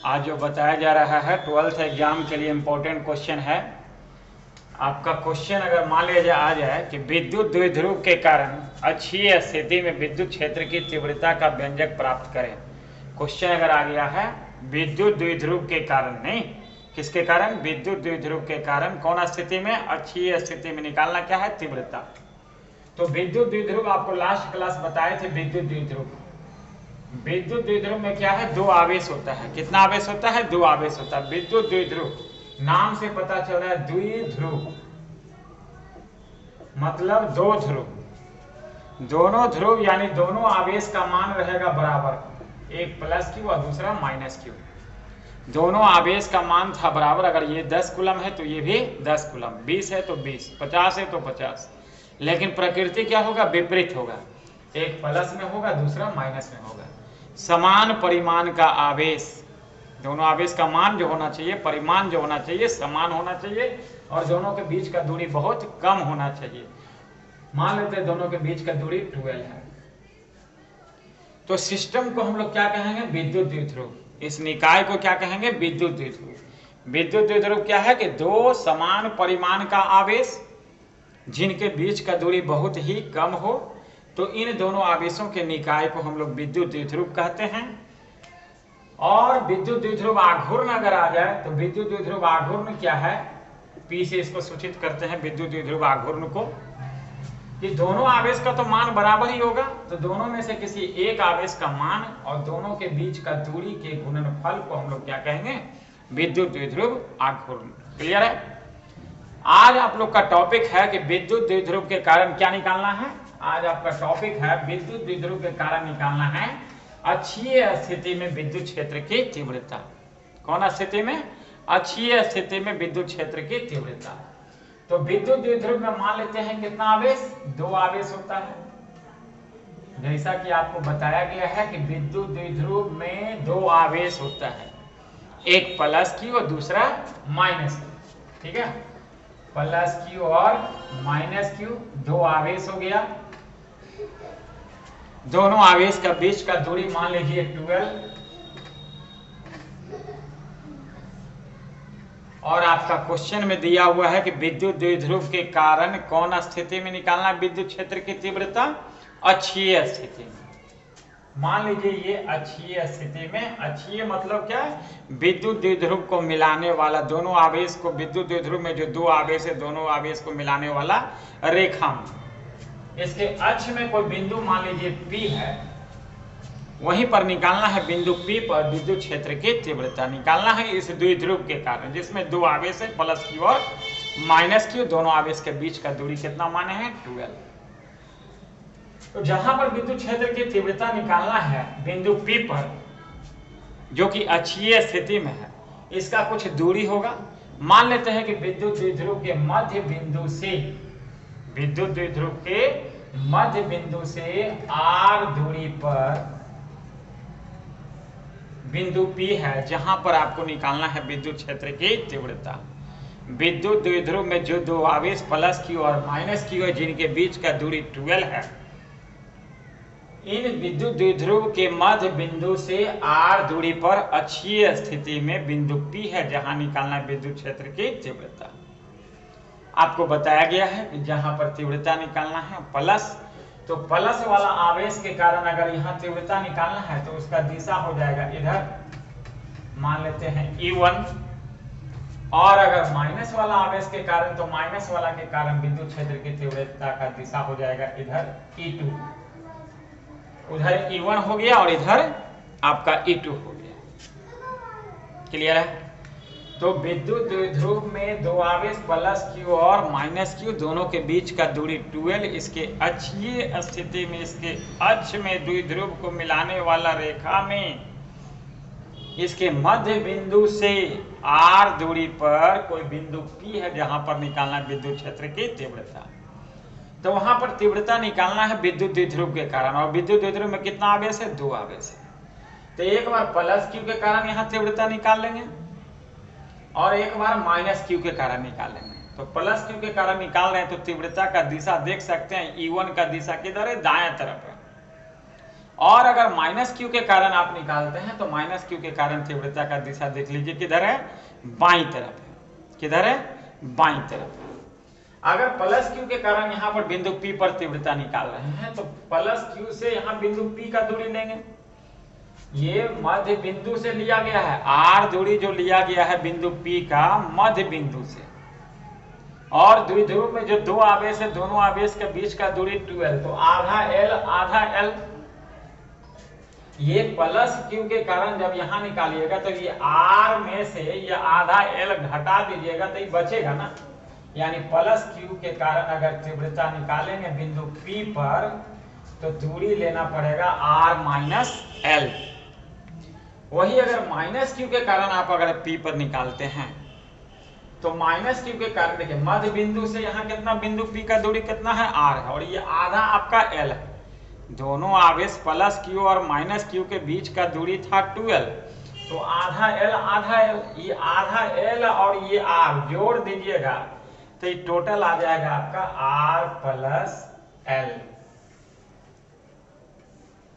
आज जो बताया जा रहा है 12th एग्जाम के लिए इम्पोर्टेंट क्वेश्चन है। आपका क्वेश्चन अगर मान लिया आ जाए कि विद्युत द्विध्रुव के कारण अक्षीय स्थिति में विद्युत क्षेत्र की तीव्रता का व्यंजक प्राप्त करें। क्वेश्चन अगर आ गया है विद्युत द्विध्रुव के कारण, नहीं किसके कारण, विद्युत द्विध्रुव के कारण कौन स्थिति में, अक्षीय स्थिति में निकालना क्या है, तीव्रता। तो विद्युत द्विध्रुव आपको लास्ट क्लास बताए थे। विद्युत द्विध्रुव में क्या है, दो आवेश होता है। कितना आवेश होता है, दो आवेश होता है। विद्युत द्विध्रुव नाम से पता चल रहा है, द्विध्रुव मतलब दो ध्रुव, दोनों ध्रुव यानी दोनों आवेश का मान रहेगा बराबर, एक प्लस क्यू और दूसरा माइनस क्यू। दोनों आवेश का मान था बराबर। अगर ये 10 कूलम है तो ये भी 10 कूलम, 20 है तो 20, 50 है तो 50। लेकिन प्रकृति क्या होगा, विपरीत होगा, एक प्लस में होगा दूसरा माइनस में होगा। समान परिमाण का आवेश, दोनों आवेश का मान जो होना चाहिए, परिमाण जो होना चाहिए समान होना चाहिए और दोनों के बीच का दूरी बहुत कम होना चाहिए। मान लेते हैं दोनों के बीच का दूरी 12 है, तो सिस्टम को हम लोग क्या कहेंगे, विद्युत द्विध्रुव। इस निकाय को क्या कहेंगे, विद्युत द्विध्रुव। विद्युत द्विध्रुव क्या है कि दो समान परिमाण का आवेश जिनके बीच का दूरी बहुत ही कम हो, तो इन दोनों आवेशों के निकाय को हम लोग विद्युत द्विध्रुव कहते हैं। और विद्युत द्विध्रुव आघूर्ण अगर आ जाए तो विद्युत द्विध्रुव आघूर्ण क्या है, पी से इसको सूचित करते हैं विद्युत द्विध्रुव आघूर्ण को, कि दोनों आवेश का तो मान बराबर ही होगा, तो दोनों में से किसी एक आवेश का मान और दोनों के बीच का दूरी के गुणनफल को हम लोग क्या कहेंगे, विद्युत द्विध्रुव आघूर्ण। क्लियर है। आज आप लोग का टॉपिक है कि विद्युत द्विध्रुव के कारण क्या निकालना है। आज आपका टॉपिक है विद्युत द्विध्रुव के कारण निकालना है अक्षीय स्थिति में विद्युत क्षेत्र की तीव्रता। कौन स्थिति में, अक्षीय स्थिति में विद्युत क्षेत्र की तीव्रता। तो विद्युत द्विध्रुव में मान लेते हैं कितना आवेश, दो आवेश होता है। जैसा कि आपको बताया गया है कि विद्युत द्विध्रुव में दो आवेश होता है, एक प्लस क्यू और दूसरा माइनस क्यू। ठीक है, प्लस क्यू और माइनस क्यू दो आवेश हो गया। दोनों आवेश का बीच का दूरी मान लीजिए 12। और आपका क्वेश्चन में दिया हुआ है कि विद्युत द्विध्रुव के कारण कौन स्थिति में निकालना विद्युत क्षेत्र की तीव्रता, अक्षीय स्थिति में। मान लीजिए ये अक्षीय स्थिति में, अक्षीय मतलब क्या है, विद्युत द्विध्रुव को मिलाने वाला, दोनों आवेश को, विद्युत द्विध्रुव में जो दो आवेश है दोनों आवेश को मिलाने वाला रेखा में, इसके अक्ष में कोई बिंदु मान लीजिए P है, वहीं पर निकालना है बिंदु P पर विद्युत क्षेत्र की तीव्रता निकालना है इस द्विध्रुव के कारण, जिसमें दो आवेश है प्लस क्यू और माइनस क्यू। दोनों आवेश के बीच का दूरी कितना माने हैं, 12। तो जहां पर विद्युत क्षेत्र की तीव्रता निकालना है बिंदु P पर, जो कि अक्षीय स्थिति में है, इसका कुछ दूरी होगा। मान लेते हैं कि विद्युत द्विध्रुव के मध्य बिंदु से, विद्युत द्विध्रुव के मध्य बिंदु से r दूरी पर बिंदु P है, जहां पर आपको निकालना है विद्युत क्षेत्र की तीव्रता। विद्युत द्विध्रुव में जो दो आवेश प्लस क्यू और माइनस क्यू है जिनके बीच का दूरी 12 है, इन विद्युत द्विध्रुव के मध्य बिंदु से r दूरी पर अक्षीय स्थिति में बिंदु P है, जहां निकालना है विद्युत क्षेत्र की तीव्रता। आपको बताया गया है कि जहां पर तीव्रता निकालना है प्लस, तो प्लस वाला आवेश के कारण अगर यहाँ तीव्रता निकालना है तो उसका दिशा हो जाएगा इधर, मान लेते हैं E1। और अगर माइनस वाला आवेश के कारण, तो माइनस वाला के कारण विद्युत क्षेत्र की तीव्रता का दिशा हो जाएगा इधर E2। उधर E1 हो गया और इधर आपका E2 हो गया। क्लियर है। तो विद्युत द्विध्रुव में दो आवेश प्लस क्यू और माइनस क्यू दोनों के बीच का दूरी 12, इसके अक्षीय स्थिति में, इसके अक्ष में द्विध्रुव को मिलाने वाला रेखा में इसके मध्य बिंदु से r दूरी पर कोई बिंदु P है, जहां पर निकालना है विद्युत क्षेत्र की तीव्रता। तो वहां पर तीव्रता निकालना है विद्युत द्विध्रुव के कारण, और विद्युत द्विध्रुव में कितना आवेश है, दो आवेश है। तो एक बार प्लस क्यू के कारण यहाँ तीव्रता निकाल लेंगे और एक बार माइनस क्यू के कारण निकालेंगे। तो प्लस क्यू के कारण निकाल रहे हैं तो तीव्रता का दिशा देख सकते हैं, E1 का दिशा किधर है, दाएं तरफ है। और अगर माइनस क्यू के कारण आप निकालते हैं तो माइनस क्यू के कारण तीव्रता का दिशा देख लीजिए किधर है, बाईं तरफ है। किधर है, बाईं तरफ। अगर प्लस क्यू के कारण यहाँ पर बिंदु P पर तीव्रता निकाल रहे हैं तो प्लस क्यू से यहाँ बिंदु P का दूरी लेंगे। ये मध्य बिंदु से लिया गया है, R दूरी जो लिया गया है बिंदु P का मध्य बिंदु से, और द्विध्रुव में जो दो आवेश है दोनों आवेश के बीच का दूरी 2l, तो आधा l आधा l। ये प्लस क्यू के कारण जब यहाँ निकालिएगा तो ये R में से ये आधा l घटा दीजिएगा तो ये बचेगा ना, यानी प्लस क्यू के कारण अगर तीव्रता निकालेंगे बिंदु P पर तो दूरी लेना पड़ेगा R माइनस l। वही अगर माइनस क्यू के कारण आप अगर P पर निकालते हैं तो माइनस क्यू के कारण देखिए मध्य बिंदु से यहाँ कितना बिंदु P का दूरी कितना है, R है, और ये आधा आपका l है। दोनों आवेश प्लस क्यू और माइनस क्यू के बीच का दूरी था 2l, तो आधा l, ये आधा l और ये R जोड़ दीजिएगा तो ये टोटल आ जाएगा आपका R प्लस l।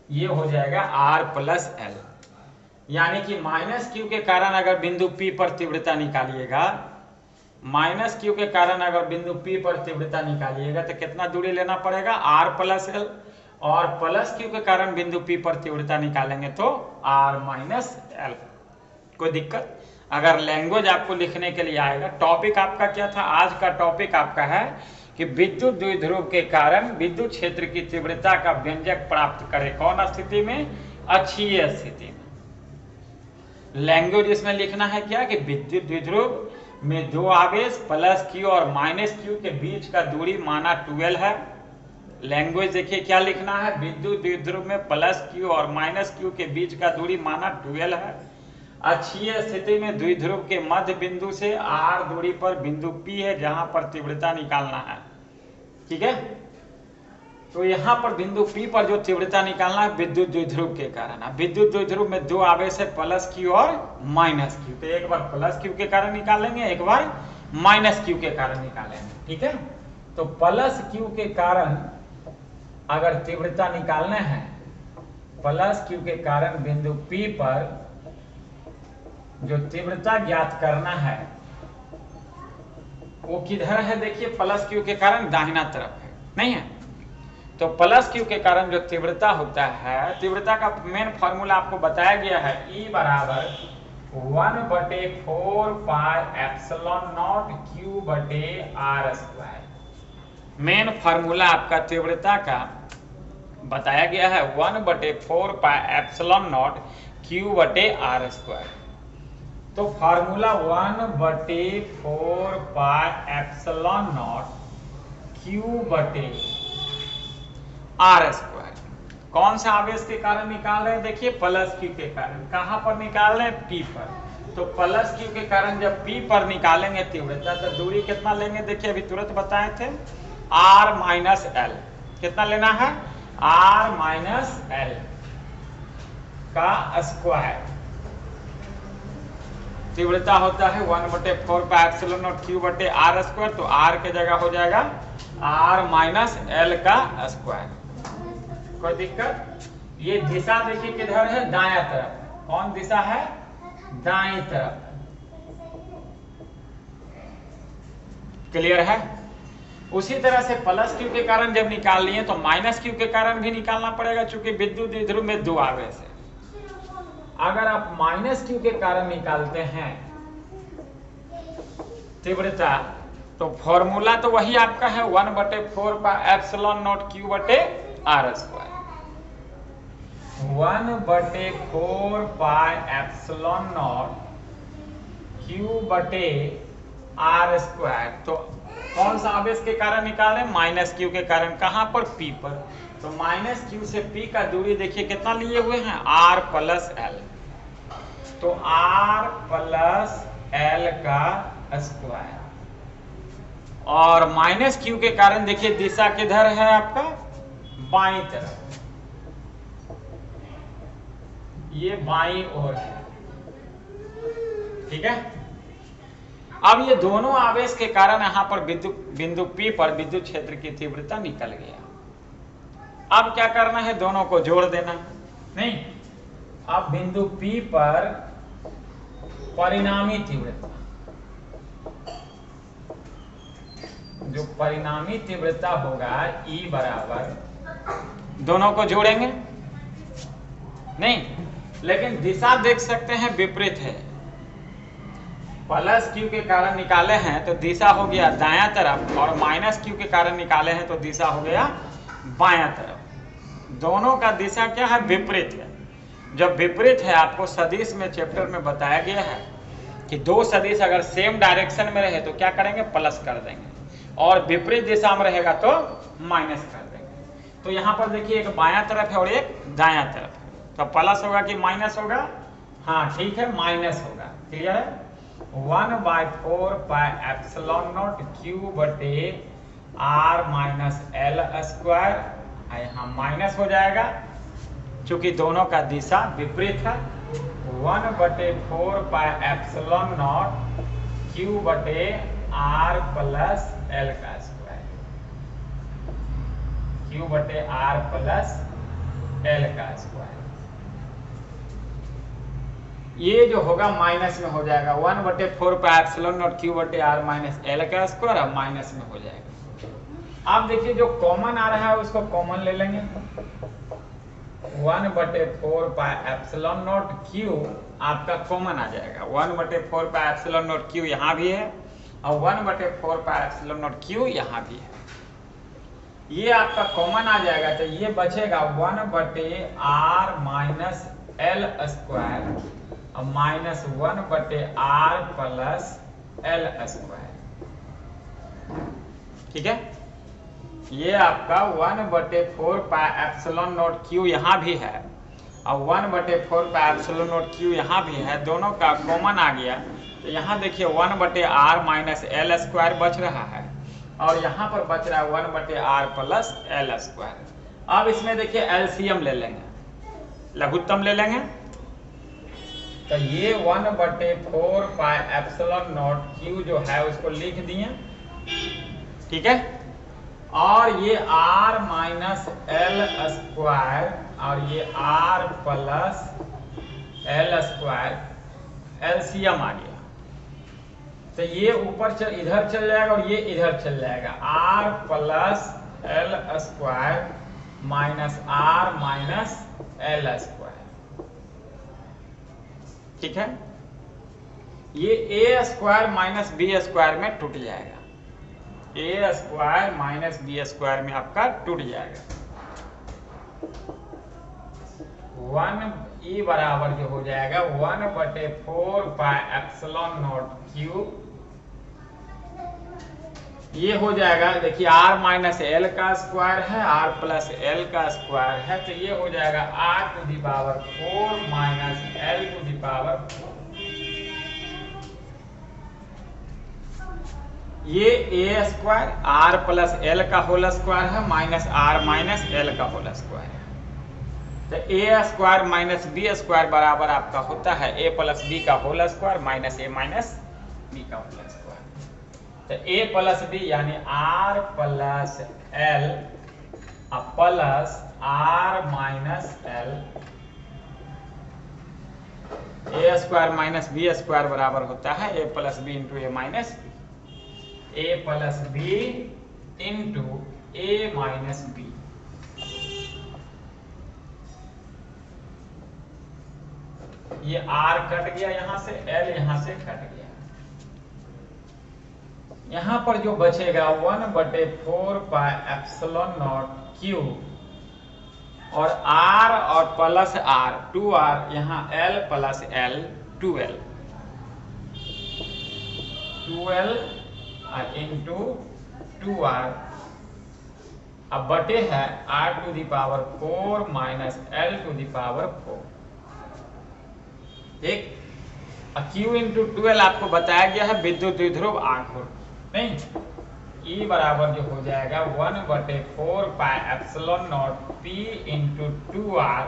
ये हो जाएगा R प्लस l, यानी कि माइनस क्यू के कारण अगर बिंदु P पर तीव्रता निकालिएगा, माइनस क्यू के कारण अगर बिंदु P पर तीव्रता निकालिएगा तो कितना दूरी लेना पड़ेगा, R प्लस l, और प्लस क्यू के कारण बिंदु P पर तीव्रता निकालेंगे तो R माइनस l। कोई दिक्कत? अगर लैंग्वेज आपको लिखने के लिए आएगा, टॉपिक आपका क्या था, आज का टॉपिक आपका है कि विद्युत द्विध्रुव के कारण विद्युत क्षेत्र की तीव्रता का व्यंजक प्राप्त करें। कौन स्थिति में, अक्षीय स्थिति में। लैंग्वेज इसमें लिखना है क्या कि विद्युत द्विध्रुव में दो आवेश प्लस क्यू और माइनस क्यू के बीच का दूरी माना 2l है। लैंग्वेज देखिए क्या लिखना है, विद्युत द्विध्रुव में प्लस क्यू और माइनस क्यू के बीच का दूरी माना 2l है। अक्षीय स्थिति में द्विध्रुव के मध्य बिंदु से R दूरी पर बिंदु P है जहां पर तीव्रता निकालना है। ठीक है, तो यहाँ पर बिंदु P पर जो तीव्रता निकालना है विद्युत द्विध्रुव के कारण है। विद्युत द्विध्रुव में दो आवेश है प्लस क्यू और माइनस क्यू, तो एक बार प्लस क्यू के कारण निकालेंगे, एक बार माइनस क्यू के कारण निकालेंगे। ठीक है, तो प्लस क्यू के कारण अगर तीव्रता निकालना है, प्लस क्यू के कारण बिंदु P पर जो तीव्रता ज्ञात करना है वो किधर है, देखिए प्लस क्यू के कारण दाहिना तरफ है, नहीं है। तो प्लस क्यू के कारण जो तीव्रता होता है, तीव्रता का मेन फॉर्मूला आपको बताया गया है, E बराबर 1/4 पाई एप्सिलॉन नॉट Q बटे R स्क्वायर। मेन फॉर्मूला आपका तीव्रता का बताया गया है 1/4 पाई एप्सिलॉन नॉट Q बटे R स्क्वायर। तो formula 1/4 pi epsilon not Q बटे R स्क्वायर। कौन सा आवेश के कारण निकाल रहे हैं, देखिए प्लस क्यू के कारण। कहां पर निकाल रहे हैं, P पर। तो प्लस क्यू के कारण जब P पर निकालेंगे तीव्रता तो दूरी कितना लेंगे, देखिए अभी तुरंत बताए थे, R माइनस l। कितना लेना है, R माइनस l का स्क्वायर। तीव्रता होता है 1/4 पाई एप्सिलॉन नॉट Q बटे R स्क्वायर, तो R के जगह हो जाएगा R माइनस l का स्क्वायर। कोई दिक्कत? ये दिशा देखिए किधर है, दायां तरफ। कौन दिशा है, दाईं तरफ। क्लियर है? उसी तरह से प्लस क्यू के कारण जब निकाल लिए तो माइनस क्यू के कारण भी निकालना पड़ेगा, चूंकि विद्युत द्विध्रुव में दो आवेश है। अगर आप माइनस क्यू के कारण निकालते हैं तीव्रता तो फॉर्मूला तो वही आपका है 1/4 पाई एप्सिलॉन नॉट Q बटे R square. 1/4 pi epsilon not Q बटे R स्क्वायर। तो कौन सा आवेश के कारण निकाल रहे हैं, माइनस क्यू के कारण। कहां पर, P पर। तो माइनस क्यू से P का दूरी देखिए कितना लिए हुए हैं, R प्लस l। तो R प्लस l का स्क्वायर। और माइनस क्यू के कारण देखिए दिशा किधर है आपका, बाईं तरफ। ये बाईं ओर है। ठीक है, अब ये दोनों आवेश के कारण यहां पर बिंदु P पर विद्युत क्षेत्र की तीव्रता निकल गया। अब क्या करना है, दोनों को जोड़ देना। नहीं, अब बिंदु P पर परिणामी तीव्रता, जो परिणामी तीव्रता होगा E बराबर, दोनों को जोड़ेंगे। नहीं, लेकिन दिशा देख सकते हैं विपरीत है। प्लस Q के कारण निकाले हैं तो दिशा हो गया दायां तरफ, और माइनस Q के कारण निकाले हैं तो दिशा हो गया बायां तरफ। दोनों का दिशा क्या है, विपरीत है। जब विपरीत है, आपको सदिश में चैप्टर में बताया गया है कि दो सदिश अगर सेम डायरेक्शन में रहे तो क्या करेंगे, प्लस कर देंगे, और विपरीत दिशा में रहेगा तो माइनस कर देंगे। तो यहाँ पर देखिए एक बायां तरफ है और एक दायां तरफ है, तो प्लस होगा कि माइनस होगा, हाँ ठीक है माइनस होगा। क्लियर है, 1/4 पाई एप्सिलॉन नॉट Q बटे R माइनस L स्क्वायर, यहाँ माइनस हो जाएगा क्योंकि दोनों का दिशा विपरीत है। 1/4 पाई एप्सिलॉन नॉट Q बटे R प्लस L का स्क्वायर, Q बटे R प्लस L का स्क्वायर। ये जो होगा माइनस में हो जाएगा, 1/4 पाई एप्सिलॉन नॉट Q बटे R माइनस L का स्क्वायर, अब माइनस में हो जाएगा। आप देखिए जो कॉमन आ रहा है उसको कॉमन ले लेंगे, 1/4 पाई एप्सिलॉन नॉट Q आपका कॉमन आ जाएगा। 1/4 पाई एप्सिलॉन नॉट Q यहाँ भी है और 1/4 पाई एप्सिलॉन नॉट Q यहाँ भी है, ये आपका कॉमन आ जाएगा। तो ये बचेगा 1/R minus L square minus 1/R plus L square. ठीक है, ये आपका 1/4 पाई एप्सिलॉन नॉट Q यहाँ भी है और 1/4 पाई एप्सिलॉन नॉट Q यहाँ भी है, दोनों का कॉमन आ गया। तो यहाँ देखिए 1/R माइनस L स्क्वायर बच रहा है और यहाँ पर बच रहा है 1/R प्लस L स्क्वायर। अब इसमें देखिए एलसीएम ले लेंगे, लघुत्तम ले लेंगे, तो ये 1/4 पाई एप्सिलॉन नॉट Q जो है उसको लिख दिए। ठीक है, और ये R माइनस L स्क्वायर और ये R plus L square LCM आ गया। तो ये ऊपर इधर चल जाएगा और ये इधर चल जाएगा, R plus L square minus R minus L square. ठीक है, ये A square minus B square में टूट जाएगा, A square minus B square में आपका टूट जाएगा। 1 E बराबर जो हो जाएगा 1/4 पाई एप्सिलॉन नॉट Q, ये हो जाएगा। देखिए R माइनस L का स्क्वायर है, R प्लस L का स्क्वायर है, तो ये हो जाएगा R⁴ माइनस L⁴। ये A square R plus L का होल स्क्वायर है माइनस R माइनस L का होल स्क्वायर है। तो A square minus B square बराबर आपका होता है A प्लस B का whole square minus A minus B का होल स्क्वायर। तो A प्लस B यानी R plus L plus R minus L, A square minus B square बराबर होता है A plus B into A minus A plus B into A minus B। ये R cut गया यहाँ से, L यहाँ से कट गया, यहाँ पर जो बचेगा 1/4 पाई एप्सिलॉन नॉट Q और R और प्लस R 2R, यहाँ L plus L 2L into 2R, अब बटे है R⁴ माइनस L⁴। ठीक, Q इंटू 2L आपको बताया गया है विद्युत द्विध्रुव आघूर्ण। नहीं, E बराबर जो हो जाएगा 1/4 pi epsilon not P into 2R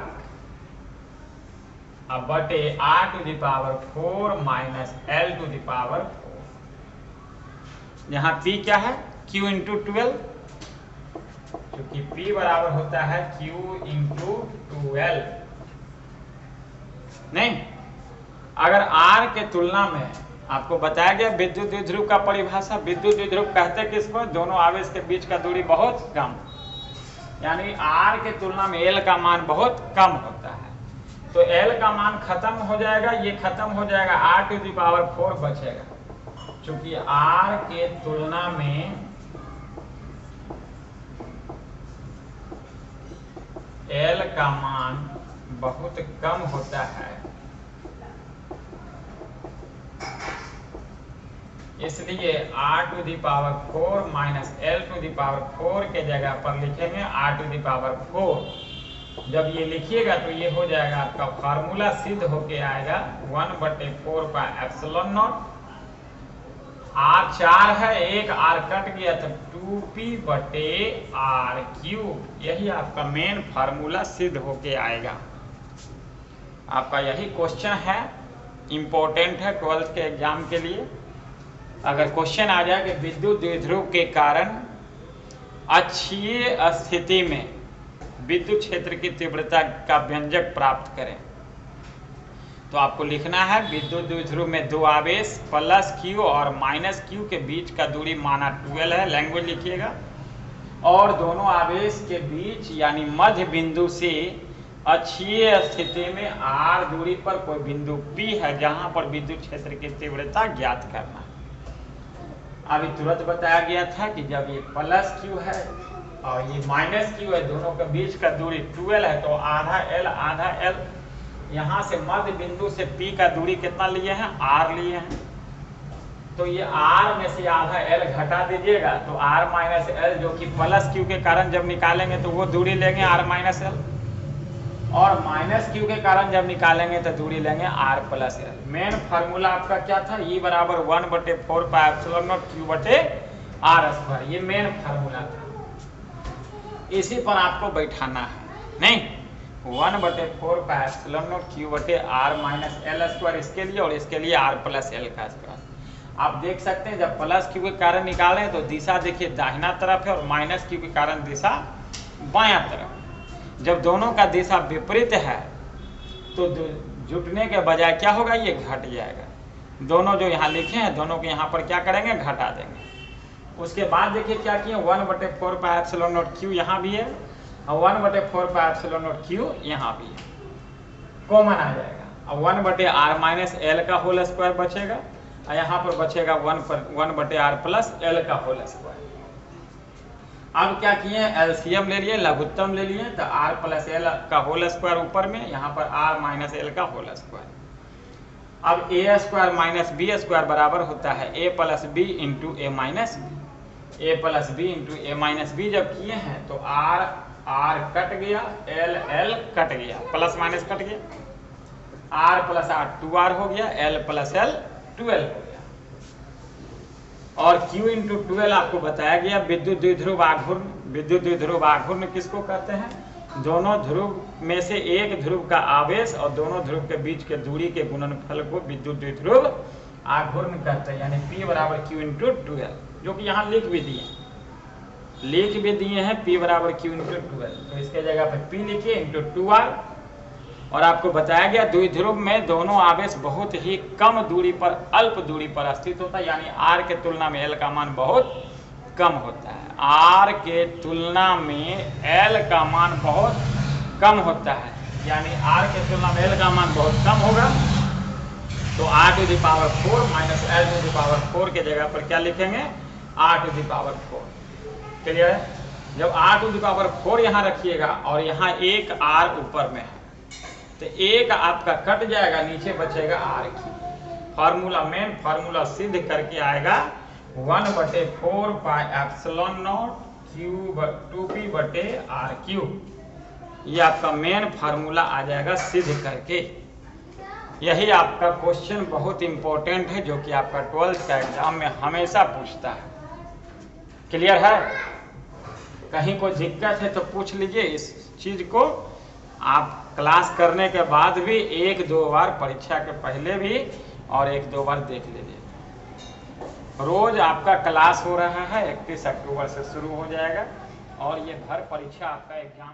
अब बटे R⁴ माइनस L⁴। यहाँ P क्या है, Q इंटू 12, क्योंकि P बराबर होता है Q इंटू 2L। नहीं, अगर R के तुलना में आपको बताया गया विद्युत द्विध्रुव का परिभाषा, विद्युत द्विध्रुव कहते हैं किसको, दोनों आवेश के बीच का दूरी बहुत कम, यानी R के तुलना में L का मान बहुत कम होता है। तो L का मान खत्म हो जाएगा, ये खत्म हो जाएगा, R⁴ बचेगा। चूंकि R के तुलना में L का मान बहुत कम होता है, इसलिए R⁴ माइनस L⁴ के जगह पर लिखेंगे R⁴। जब ये लिखिएगा तो ये हो जाएगा आपका फार्मूला सिद्ध होके आएगा 1/4πε0। R 4 है, एक R कट गया तो 2P/R3, यही आपका मेन फार्मूला सिद्ध होके आएगा। आपका यही क्वेश्चन है, इंपॉर्टेंट है 12th के एग्जाम के लिए। अगर क्वेश्चन आ जाए कि विद्युत द्विध्रुव के कारण अक्षीय स्थिति में विद्युत क्षेत्र की तीव्रता का व्यंजक प्राप्त करें, तो आपको लिखना है विद्युत द्विध्रुव में दो आवेश +Q और -Q के बीच का दूरी माना 2L है, लैंग्वेज लिखिएगा, और दोनों आवेश के बीच यानी मध्य बिंदु से अक्षीय स्थिति में R दूरी पर कोई बिंदु P है जहां पर विद्युत क्षेत्र की तीव्रता ज्ञात करना। अभी तुरंत बताया गया था कि जब ये +Q है और ये -Q है, दोनों के बीच का दूरी 2L है, तो आधा L यहाँ से मध्य बिंदु से P का दूरी कितना लिए हैं, R लिए हैं। तो ये R में से आधा L घटा दीजिएगा तो R - L, जो कि +Q के कारण जब निकालेंगे तो वो दूरी लेंगे R - L, और -Q के कारण जब निकालेंगे तो दूरी लेंगे R + L। मेन फार्मूला आपका क्या था, E बराबर 1/4πε0 Q/R², ये मेन फार्मूला था, इसी पर आपको बैठाना है। नहीं, 1/4πε0 Q/R - L² इसके लिए और इसके लिए R + L²। आप देख सकते हैं जब +Q के कारण निकाल रहे हैं तो दिशा देखिए दाहिना तरफ है और -Q के कारण दिशा बायां तरफ। जब दोनों का दिशा विपरीत है तो जुटने के बजाय क्या होगा, ये घट जाएगा। दोनों जो यहाँ लिखे हैं दोनों को यहाँ पर क्या करेंगे, घटा देंगे। उसके बाद देखिए क्या किए, 1/4πε0 Q यहाँ भी है और 1/4πε0 Q यहाँ भी है, कॉमन आ जाएगा। और 1/R - L² बचेगा और यहाँ पर बचेगा 1/R + L²। अब क्या किए, एलसीएम ले लिए, लघुत्तम ले लिए, तो R + L² ऊपर में, यहाँ पर R - L²। अब A² - B² बराबर होता है A + B × A - B। A + B × A - B जब किए हैं तो R कट गया, L कट गया, प्लस माइनस कट गया, R + R 2R हो गया, L + L 2L हो गया। और Q × 2L आपको बताया गया विद्युत द्विध्रुव आघूर्ण। विद्युत द्विध्रुव आघूर्ण किसको कहते हैं, दोनों ध्रुव में से एक ध्रुव का आवेश और दोनों ध्रुव के बीच के दूरी के गुणनफल को विद्युत द्विध्रुव आघूर्ण कहते हैं, यानी P = Q × 2L, जो कि यहाँ लिख भी दिए हैं P = Q × 2L। तो इसके जगह पर P लिखिए × 2R। और आपको बताया गया द्विध्रुव में दोनों आवेश बहुत ही कम दूरी पर, अल्प दूरी पर स्थित होता है, यानी R के तुलना में L का मान बहुत कम होता है। R के तुलना में L का मान बहुत कम होता है, यानी R के तुलना में L का मान बहुत कम होगा, तो R⁴ माइनस L⁴ के जगह पर क्या लिखेंगे, R⁴। क्लियर है। जब R⁴ यहाँ रखिएगा और यहाँ एक R ऊपर में है तो एक आपका कट जाएगा, नीचे बचेगा R3। फार्मूला मेन फार्मूला सिद्ध करके आएगा 1/4πε0 2P/R3। ये आपका मेन फार्मूला आ जाएगा सिद्ध करके। यही आपका क्वेश्चन बहुत इंपॉर्टेंट है, जो कि आपका 12th का एग्जाम में हमेशा पूछता है। क्लियर है। कहीं कोई दिक्कत है तो पूछ लीजिए। इस चीज को आप क्लास करने के बाद भी 1-2 बार, परीक्षा के पहले भी और 1-2 बार देख लीजिए। रोज आपका क्लास हो रहा है, 31 अक्टूबर से शुरू हो जाएगा। और ये भर परीक्षा आपका एग्जाम